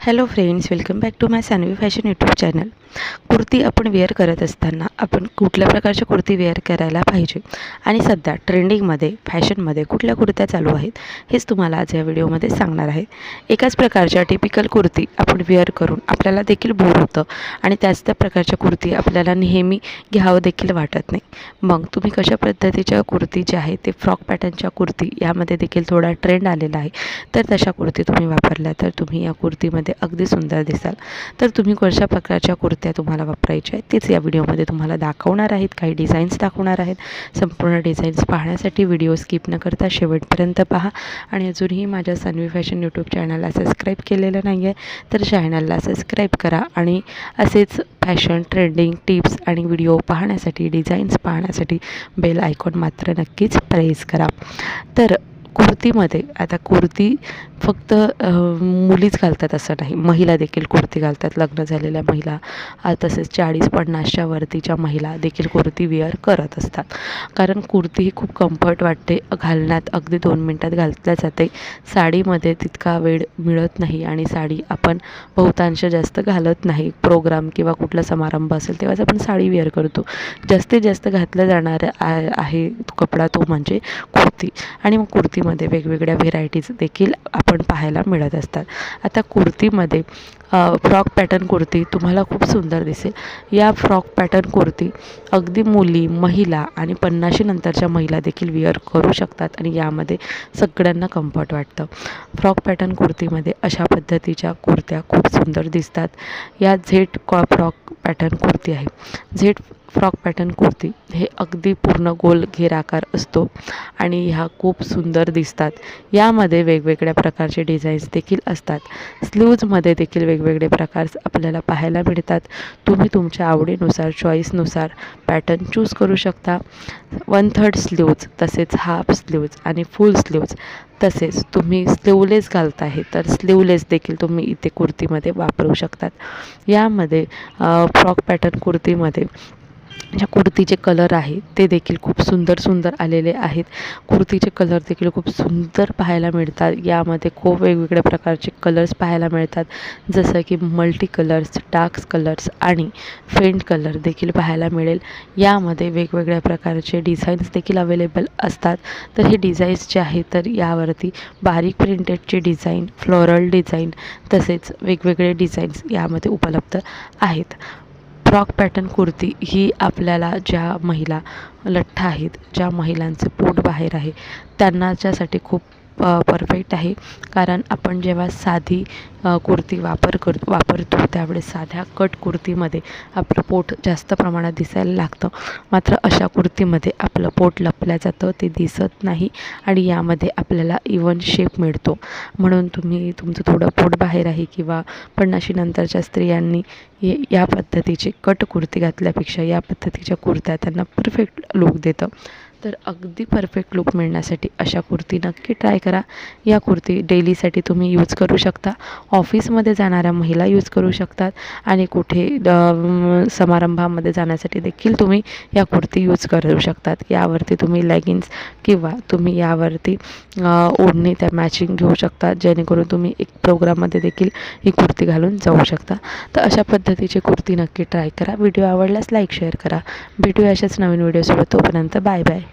Hello friends, welcome back to my Sanvi fashion YouTube channel. Kurti आपण wear करत असताना आपण कुठल्या प्रकारच्या कुर्ती वेअर करायला पाहिजे आणि सध्या ट्रेंडिंगमध्ये फॅशनमध्ये कुठल्या कुर्त्या चालू आहेत हेच तुम्हाला आज या व्हिडिओमध्ये सांगणार आहे. एकाच प्रकारच्या टिपिकल कुर्ती आपण वेअर करून आपल्याला देखील बोर होतं आणि त्याच त्या प्रकारच्या कुर्ती आपल्याला नेहमी घ्यावं देखील वाटत नाही. मग तुम्ही कशा पद्धतीच्या कुर्ती ज्या आहेत ते फ्रॉक पॅटर्नच्या कुर्ती यामध्ये देखील थोडा ट्रेंड आलेला आहे, तर तशा कुर्ती तुम्ही वापरल्या तर तुम्ही या कुर्तीमध्ये अगदी सुंदर दिसाल. तर तुम्ही कशा प्रकारच्या कुर्त्या तुम्हाला वापरायच्या आहेत तेच या व्हिडिओमध्ये तुम्हाला दाखवणार आहेत. काही डिझाईन्स दाखवणार आहेत. संपूर्ण डिझाईन्स पाहण्यासाठी व्हिडिओ स्किप न करता शेवटपर्यंत पहा. आणि अजूनही माझ्या सानवी फॅशन यूट्यूब चॅनलला सबस्क्राईब केलेलं नाही आहे तर चॅनलला सबस्क्राईब करा आणि असेच फॅशन ट्रेंडिंग टिप्स आणि व्हिडिओ पाहण्यासाठी डिझाईन्स पाहण्यासाठी बेल आयकॉन मात्र नक्कीच प्रेस करा. तर कुर्तीमध्ये आता कुर्ती फक्त मुलीच घालतात असं नाही, महिला देखील कुर्ती घालतात. लग्न झालेल्या महिला तसेच 40-50च्या वरतीच्या महिला देखील कुर्ती वेअर करत असतात. कारण कुर्ती ही खूप कम्फर्ट वाटते घालण्यात, अगदी 2 मिनटात घातल्या जाते. साडीमध्ये तितका वेळ मिळत नाही आणि साडी आपण बहुतांश जास्त घालत नाही. प्रोग्राम किंवा कुठला समारंभ असेल तेव्हाच आपण साडी वेअर करतो. जास्तीत जास्त घातलं जाणारं आहे कपडा तो म्हणजे कुर्ती. आणि मग कुर्तीमध्ये वेगवेगळ्या व्हेरायटीज देखील आपण पाहायला मिळत असतात. आता कुर्तीमध्ये फ्रॉक पॅटर्न कुर्ती तुम्हाला खूप सुंदर दिसेल. या फ्रॉक पॅटर्न कुर्ती अगदी मुली, महिला आणि 50 नंतरच्या महिला देखील वेअर करू शकतात आणि यामध्ये सगळ्यांना कम्फर्ट वाटतं. फ्रॉक पॅटर्न कुर्तीमध्ये अशा पद्धतीच्या कुर्त्या खूप सुंदर दिसतात. या झेड फ्रॉक पॅटर्न कुर्ती आहे. झेड फ्रॉक पॅटर्न कुर्ती हे अगदी पूर्ण गोल घेराकार असतो आणि ह्या खूप सुंदर दिसतात. यामध्ये वेगवेगळ्या प्रकारचे डिझाईन्स देखील असतात. स्लीव्जमध्ये देखील वेगवेगळे प्रकार आपल्याला पाहायला मिळतात. तुम्ही तुमच्या आवडीनुसार चॉईसनुसार पॅटर्न चूज करू शकता. 1/3 स्लीव्ज, तसेच हाफ स्लीव्ज आणि फुल स्लीव्ज, तसेच तुम्ही स्लीवलेस घालता आहे तर स्लीवलेस देखील तुम्ही इथे कुर्तीमध्ये वापरू शकतात. यामध्ये फ्रॉक पॅटर्न कुर्तीमध्ये ज्या कुर्तीचे कलर आहे ते देखील खूप सुंदर आलेले आहेत. कुर्तीचे कलर देखील खूप सुंदर पाहायला मिळतात. यामध्ये खूप वेगवेगळ्या प्रकारचे कलर्स पाहायला मिळतात, जसं की मल्टी कलर्स, डार्क कलर्स आणि फेंट कलर देखील पाहायला मिळेल. यामध्ये वेगवेगळ्या प्रकारचे डिझाईन्स देखील अवेलेबल असतात. तर हे डिझाईन्स जे आहेत तर यावरती बारीक प्रिंटेडचे डिझाईन, फ्लोरल डिझाईन तसेच वेगवेगळे डिझाईन्स यामध्ये उपलब्ध आहेत. फ्रॉक पॅटर्न कुर्ती ही आपल्याला ज्या महिला लठ्ठ आहेत, ज्या महिलांचे पोट बाहेर आहे त्यांनाच्यासाठी खूप परफेक्ट आहे. कारण आपण जेव्हा साधी कुर्ती वापरतो त्यावेळेस साध्या कट कुर्तीमध्ये आपलं पोट जास्त प्रमाणात दिसायला लागतं. मात्र अशा कुर्तीमध्ये आपलं पोट लपलं जातं, ते दिसत नाही आणि यामध्ये आपल्याला इवन शेप मिळतो. म्हणून तुम्ही तुमचं थोडं पोट बाहेर आहे किंवा 50 नंतरच्या स्त्रियांनी या पद्धतीची कट कुर्ती घातल्यापेक्षा या पद्धतीच्या कुर्त्या त्यांना परफेक्ट लूक देतं. तर अगदी परफेक्ट लूक मिळण्यासाठी अशा कुर्ती नक्की ट्राय करा. या कुर्ती डेलीसाठी तुम्ही यूज करू शकता. ऑफिसमध्ये जाणाऱ्या महिला यूज करू शकतात आणि कुठे समारंभामध्ये जाण्यासाठी देखील तुम्ही या कुर्ती यूज करू शकतात. यावरती तुम्ही लेगिन्स किंवा तुम्ही यावरती ओढणी त्या मॅचिंग घेऊ शकता, जेणेकरून तुम्ही एक प्रोग्राममध्ये देखील ही कुर्ती घालून जाऊ शकता. तर अशा पद्धतीची कुर्ती नक्की ट्राय करा. व्हिडिओ आवडल्यास लाईक शेअर करा. भेटूया अशाच नवीन व्हिडिओसोबत. तोपर्यंत बाय बाय.